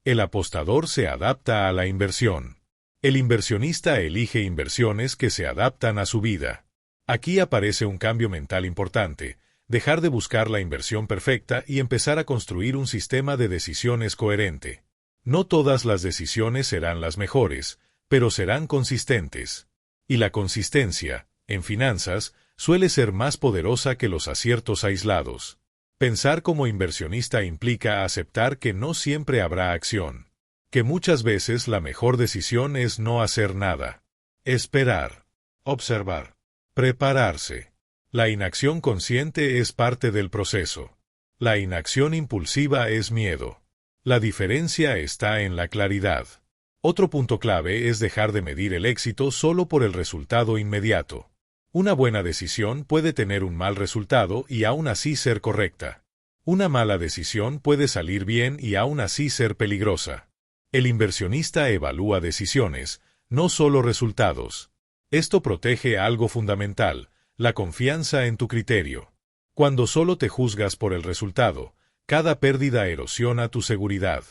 Speaker 1: El apostador se adapta a la inversión. El inversionista elige inversiones que se adaptan a su vida. Aquí aparece un cambio mental importante: dejar de buscar la inversión perfecta y empezar a construir un sistema de decisiones coherente. No todas las decisiones serán las mejores, pero serán consistentes. Y la consistencia, en finanzas, suele ser más poderosa que los aciertos aislados. Pensar como inversionista implica aceptar que no siempre habrá acción, que muchas veces la mejor decisión es no hacer nada. Esperar. Observar. Prepararse. La inacción consciente es parte del proceso. La inacción impulsiva es miedo. La diferencia está en la claridad. Otro punto clave es dejar de medir el éxito solo por el resultado inmediato. Una buena decisión puede tener un mal resultado y aún así ser correcta. Una mala decisión puede salir bien y aún así ser peligrosa. El inversionista evalúa decisiones, no solo resultados. Esto protege algo fundamental: la confianza en tu criterio. Cuando solo te juzgas por el resultado, cada pérdida erosiona tu seguridad.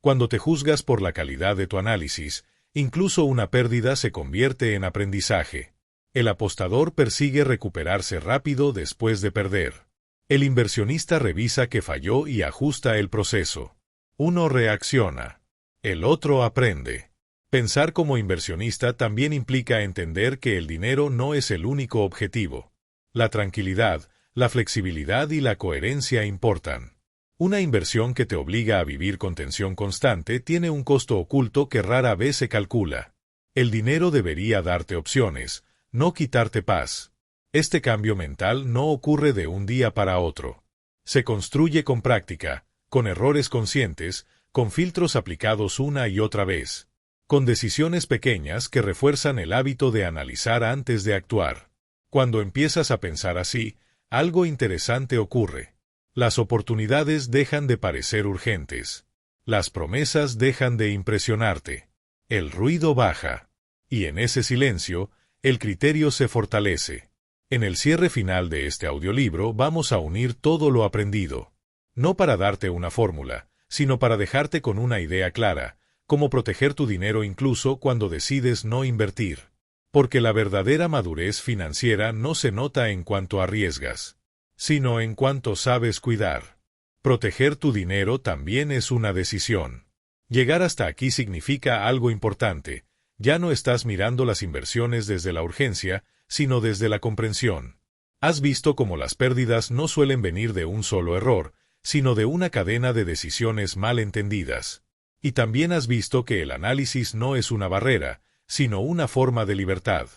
Speaker 1: Cuando te juzgas por la calidad de tu análisis, incluso una pérdida se convierte en aprendizaje. El apostador persigue recuperarse rápido después de perder. El inversionista revisa que falló y ajusta el proceso. Uno reacciona. El otro aprende. Pensar como inversionista también implica entender que el dinero no es el único objetivo. La tranquilidad, la flexibilidad y la coherencia importan. Una inversión que te obliga a vivir con tensión constante tiene un costo oculto que rara vez se calcula. El dinero debería darte opciones, no quitarte paz. Este cambio mental no ocurre de un día para otro. Se construye con práctica, con errores conscientes, con filtros aplicados una y otra vez, con decisiones pequeñas que refuerzan el hábito de analizar antes de actuar. Cuando empiezas a pensar así, algo interesante ocurre. Las oportunidades dejan de parecer urgentes. Las promesas dejan de impresionarte. El ruido baja. Y en ese silencio, el criterio se fortalece. En el cierre final de este audiolibro vamos a unir todo lo aprendido. No para darte una fórmula, sino para dejarte con una idea clara: cómo proteger tu dinero incluso cuando decides no invertir. Porque la verdadera madurez financiera no se nota en cuanto arriesgas, sino en cuanto sabes cuidar. Proteger tu dinero también es una decisión. Llegar hasta aquí significa algo importante: ya no estás mirando las inversiones desde la urgencia, sino desde la comprensión. Has visto cómo las pérdidas no suelen venir de un solo error, sino de una cadena de decisiones mal entendidas. Y también has visto que el análisis no es una barrera, sino una forma de libertad.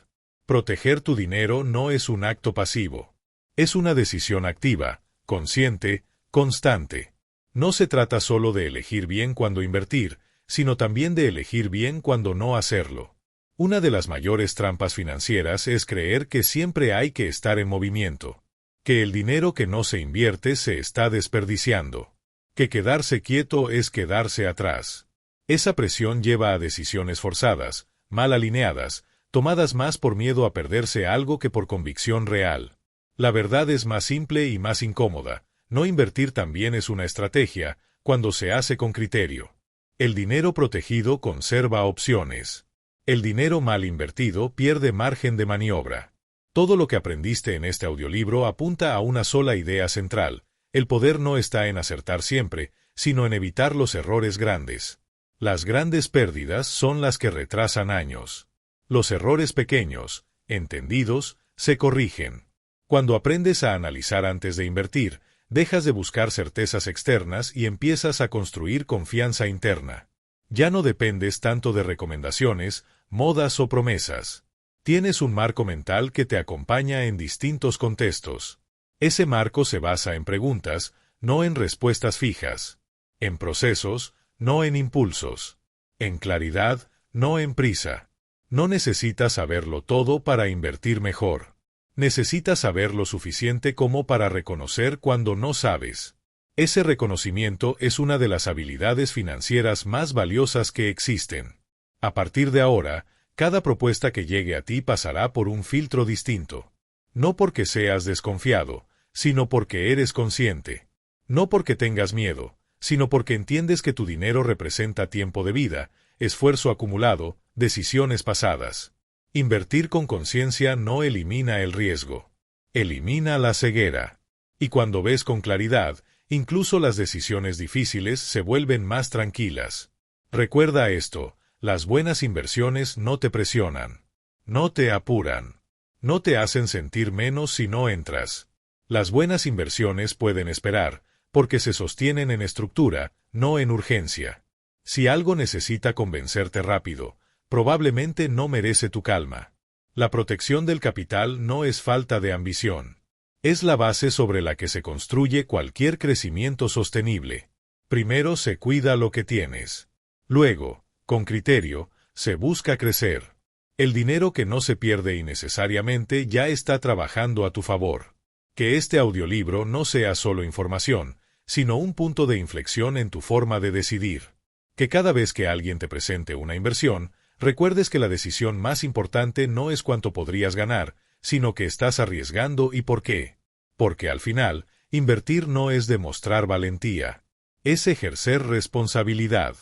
Speaker 1: Proteger tu dinero no es un acto pasivo. Es una decisión activa, consciente, constante. No se trata solo de elegir bien cuándo invertir, sino también de elegir bien cuándo no hacerlo. Una de las mayores trampas financieras es creer que siempre hay que estar en movimiento, que el dinero que no se invierte se está desperdiciando, que quedarse quieto es quedarse atrás. Esa presión lleva a decisiones forzadas, mal alineadas, tomadas más por miedo a perderse algo que por convicción real. La verdad es más simple y más incómoda: no invertir también es una estrategia, cuando se hace con criterio. El dinero protegido conserva opciones. El dinero mal invertido pierde margen de maniobra. Todo lo que aprendiste en este audiolibro apunta a una sola idea central: el poder no está en acertar siempre, sino en evitar los errores grandes. Las grandes pérdidas son las que retrasan años. Los errores pequeños, entendidos, se corrigen. Cuando aprendes a analizar antes de invertir, dejas de buscar certezas externas y empiezas a construir confianza interna. Ya no dependes tanto de recomendaciones, modas o promesas. Tienes un marco mental que te acompaña en distintos contextos. Ese marco se basa en preguntas, no en respuestas fijas. En procesos, no en impulsos. En claridad, no en prisa. No necesitas saberlo todo para invertir mejor. Necesitas saber lo suficiente como para reconocer cuando no sabes. Ese reconocimiento es una de las habilidades financieras más valiosas que existen. A partir de ahora, cada propuesta que llegue a ti pasará por un filtro distinto. No porque seas desconfiado, sino porque eres consciente. No porque tengas miedo, sino porque entiendes que tu dinero representa tiempo de vida, esfuerzo acumulado, decisiones pasadas. Invertir con conciencia no elimina el riesgo. Elimina la ceguera. Y cuando ves con claridad, incluso las decisiones difíciles se vuelven más tranquilas. Recuerda esto, las buenas inversiones no te presionan. No te apuran. No te hacen sentir menos si no entras. Las buenas inversiones pueden esperar, porque se sostienen en estructura, no en urgencia. Si algo necesita convencerte rápido, probablemente no merece tu calma. La protección del capital no es falta de ambición. Es la base sobre la que se construye cualquier crecimiento sostenible. Primero se cuida lo que tienes. Luego, con criterio, se busca crecer. El dinero que no se pierde innecesariamente ya está trabajando a tu favor. Que este audiolibro no sea solo información, sino un punto de inflexión en tu forma de decidir. Que cada vez que alguien te presente una inversión, recuerdes que la decisión más importante no es cuánto podrías ganar, sino que estás arriesgando y por qué. Porque al final, invertir no es demostrar valentía, es ejercer responsabilidad.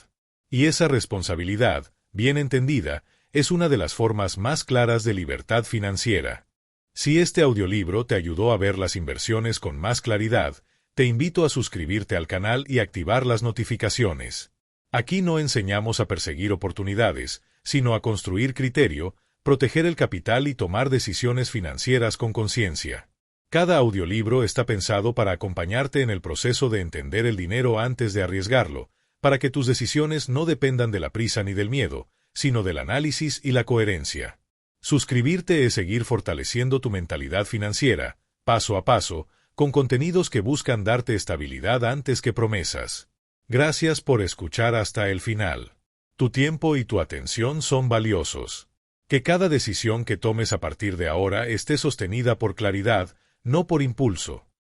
Speaker 1: Y esa responsabilidad, bien entendida, es una de las formas más claras de libertad financiera. Si este audiolibro te ayudó a ver las inversiones con más claridad, te invito a suscribirte al canal y activar las notificaciones. Aquí no enseñamos a perseguir oportunidades, sino a construir criterio, proteger el capital y tomar decisiones financieras con conciencia. Cada audiolibro está pensado para acompañarte en el proceso de entender el dinero antes de arriesgarlo, para que tus decisiones no dependan de la prisa ni del miedo, sino del análisis y la coherencia. Suscribirte es seguir fortaleciendo tu mentalidad financiera, paso a paso, con contenidos que buscan darte estabilidad antes que promesas. Gracias por escuchar hasta el final. Tu tiempo y tu atención son valiosos. Que cada decisión que tomes a partir de ahora esté sostenida por claridad, no por impulso.